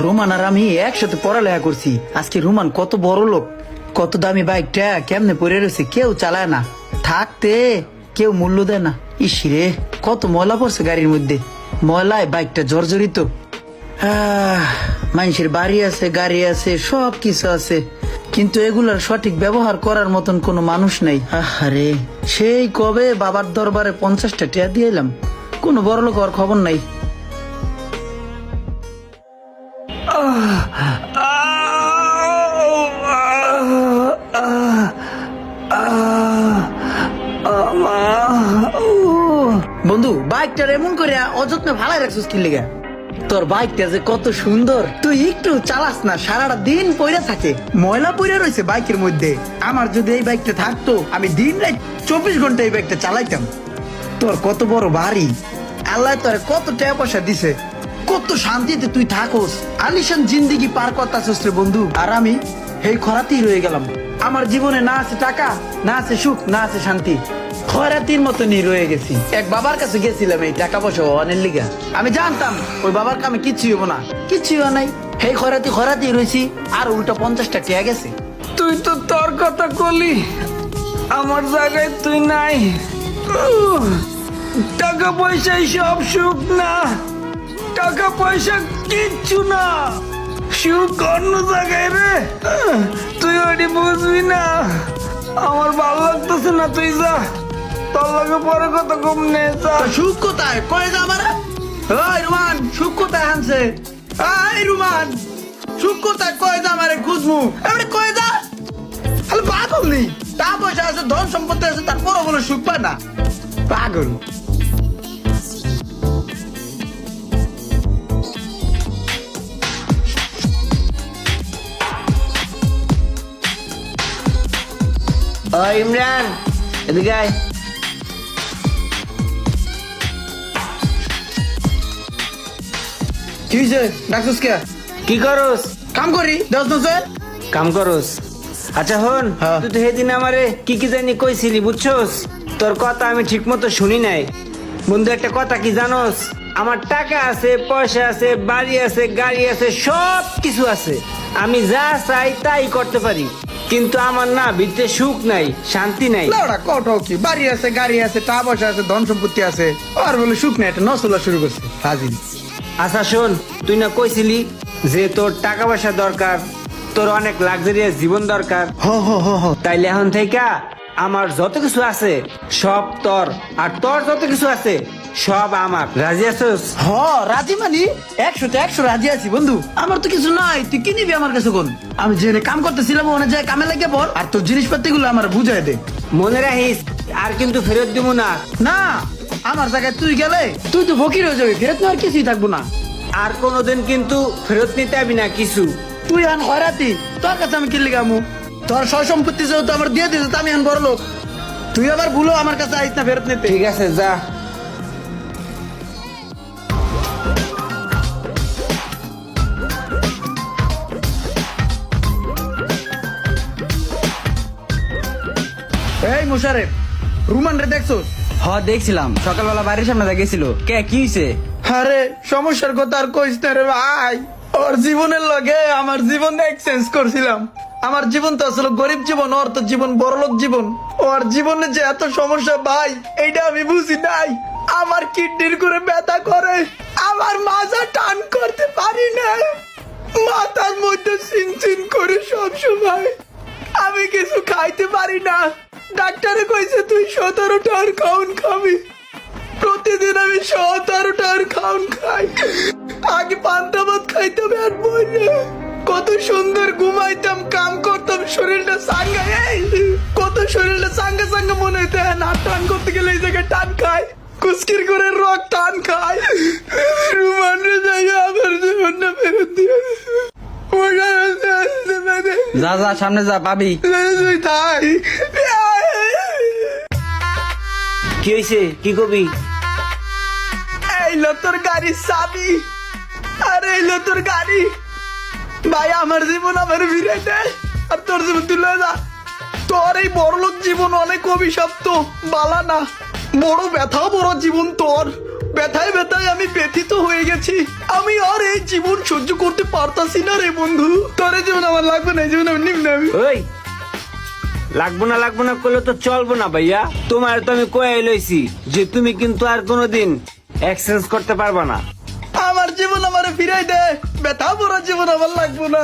Roman আর আমি একসাথে পড়ালেখা করছি। আজকে রোমান কত বড় লোক, কত দামি বাইকটা কেমনে পড়ে রয়েছে, কেউ চালায় না, থাকতে কেউ মূল্য দেয় না। ইসিরে কত ময়লা পড়ছে গাড়ির মধ্যে, ময়লায় বাইকটা জর্জরিত। মানুষের বাড়ি আছে, গাড়ি আছে, সব কিছু আছে, কিন্তু এগুলার সঠিক ব্যবহার করার মতন কোনো মানুষ নাই। আরে সেই কবে বাবার দরবারে 50টা টিয়া দিয়ে এলাম, কোনো বড় লোক হওয়ার খবর নাই। বন্ধু, বাইকটার এমন করে অযত্নে ভালো রাখছিস কি লিগা? তোর বাইকটা যে কত সুন্দর, তুই একটু চালাস না, সারাটা দিন পইরা থাকে, ময়লা পইরা রয়েছে বাইকের মধ্যে। আমার যদি এই বাইকটা থাকতো, আমি দিন রাত 24 ঘন্টা এই বাইকটা চালাইতাম। তোর কত বড় বাড়ি, আল্লাহ তোর কত টাকা পয়সা দিছে, কত শান্তিতে তুই থাকোস, আলিশান জিন্দিগি পার করতাছস রে বন্ধু। আর আমি এই খরাতেই রয়ে গেলাম। আমার জীবনে না আছে টাকা, না আছে সুখ, না আছে শান্তি, খরাতির মতনই রয়ে গেছি। এক বাবার কাছে গেছিলাম এই টাকা পয়সা অনেক লিগা। আমি জানতাম ওই বাবার কামে কিচ্ছু হবো না, কিচ্ছু নাই। এই খরাতি রয়েছি, আর উল্টা 50টা টিয়া গেছে। তুই তো তোর কথা কলি, আমার জায়গায় তুই নাই। টাকা পয়সাই সব সুখ না, টাকা পয়সা কিচ্ছু না, সুখ অন্য জায়গায় রে। তুই ওটি বুঝবি না, আমার ভালো লাগতেছে না, তুই যা, তোর লগে পরে কত কম নে যা। তো সুখ কোথায়, কয়ে যা আমার। ওই রুমান, সুখ কোথায় আনছে? এই রুমান, সুখ কোথায়, কয়ে যা আমারে খুঁজমু, এবারে কয়ে যা। তাহলে পাগল নেই, টাকা পয়সা আছে, ধন সম্পত্তি আছে, তারপরও বলে সুখ পায় না, পাগল। ও ইমরান, এদিকে আয়। কি হয়েছে, ডাকছিস কে? কি করস? কাম করি 10 বছর। কাম করস? আচ্ছা হন, হ্যাঁ। তুই তো সেদিন আমারে কি কি জানি কইছিলি, বুঝছস? তোর কথা আমি ঠিক মতো শুনি নাই। বন্ধু, একটা কথা কি জানোস? আমার টাকা আছে, পয়সা আছে, বাড়ি আছে, গাড়ি আছে, সব কিছু আছে, আমি যা চাই তাই করতে পারি, কিন্তু আমার না ভিতরে সুখ নাই, শান্তি নাই। লাউড়া কটাও কি, বাড়ি আছে, গাড়ি আছে, টাকা পয়সা আছে, ধন সম্পত্তি আছে, আর বলে সুখ নেই, একটা নচলা শুরু করছে হাজির। আচ্ছা শোন, তুই না কইছিলি যে তোর টাকা পয়সা দরকার, তোর অনেক লাক্সারিয়াস জীবন দরকার। তাইলে এখন থেকে আমার যত কিছু আছে সব তোর, আর তোর যত কিছু আছে সব আমার। রাজি আছিস? রাজি মানি 100তে 100 রাজি আছি বন্ধু। আমার তো কিছু নাই, তুই কি নিবি আমার কাছে কোন? আমি যে কাম করতেছিলাম ওখানে যাই কামে লাগে পর, আর তোর জিনিসপাতি গুলো আমার বুঝাই দে। মনে রাখিস, আর কিন্তু ফেরত দিব না। না, আমার জায়গায় তুই গেলে তুই তো ফকির হয়ে যাবি, ফেরত নেওয়ার কিছুই থাকবো না। আর কোনোদিন কিন্তু ফেরত নিতে হবে না কিছু। তুই আন খয়রাতি, তোর কাছে আমি কিনলে গামু, তোর সয় সম্পত্তি যেহেতু আমার দিয়ে দিস, আমি আন বড় লোক, তুই আবার ভুলো আমার কাছে আইস না ফেরত নিতে। ঠিক আছে, যা। এই মুশারেফ, রুমান রে দেখছো? দেখছিলাম, সকালবেলা বাড়ির সামনে গেছিল। কে, কি হয়েছে? আরে সমস্যার কথা আর কইস না রে ভাই, ওর জীবনের লগে আমার জীবন এক্সচেঞ্জ করছিলাম। আমার জীবন তো আসলে গরিব জীবন, ওর তো জীবন বড়লোক জীবন। ওর জীবনে যে এত সমস্যা ভাই, এইটা আমি বুঝি নাই। আমার কিডনির করে ব্যথা করে, আমার মাজা টান করতে পারি না, মাথার মধ্যে চিনচিন করে সব সময়, আমি কিছু খাইতে পারি না। ডাক্তারে কইছে তুই 17টার খাউন খাবি। প্রতিদিন আমি 17টার খাউন খাই। আগে পান্তা ভাত খাইতাম এক বইরে, কত সুন্দর ঘুমাইতাম, কাম করতাম, শরীরটা সাঙ্গা, কত শরীরটা সাঙ্গা সাঙ্গা মনে হইতে, না টান করতে গেলে এই জায়গায় টান খায়, কুস্কির করে রক টান খায়। রুমান রে যাই আমার জীবনটা ফেরত দিয়ে, যা যা, সামনে যা, পাবি। তুই তাই। কি হয়েছে, কি কবি? এইলো তোর গাড়ির চাবি, আর এইলো তোর গাড়ি। ভাই আমার জীবন আমার ফিরে দেয়, আর তোর জীবন তুই লয়ে যা। তোর এই বড়লোক জীবন অনেক অভিশপ্ত, বালা না, বড় ব্যথা বড় জীবন তোর, ব্যথায় ব্যথায় আমি ব্যথিত হয়ে গেছি। আমি আর এই জীবন সহ্য করতে পারতাছি না রে বন্ধু। তোর এই জীবন আমার লাগবে না, এই জীবন আমি নিব না আমি। ওই লাগবো না করলে তো চলবো না ভাইয়া। তোমার তো আমি কয়ে লইছি যে তুমি কিন্তু আর কোনোদিন এক্সচেঞ্জ করতে পারবা না। আমার জীবন আমারে ফিরাই দে, ব্যথা ভরা জীবন আমার লাগবো না।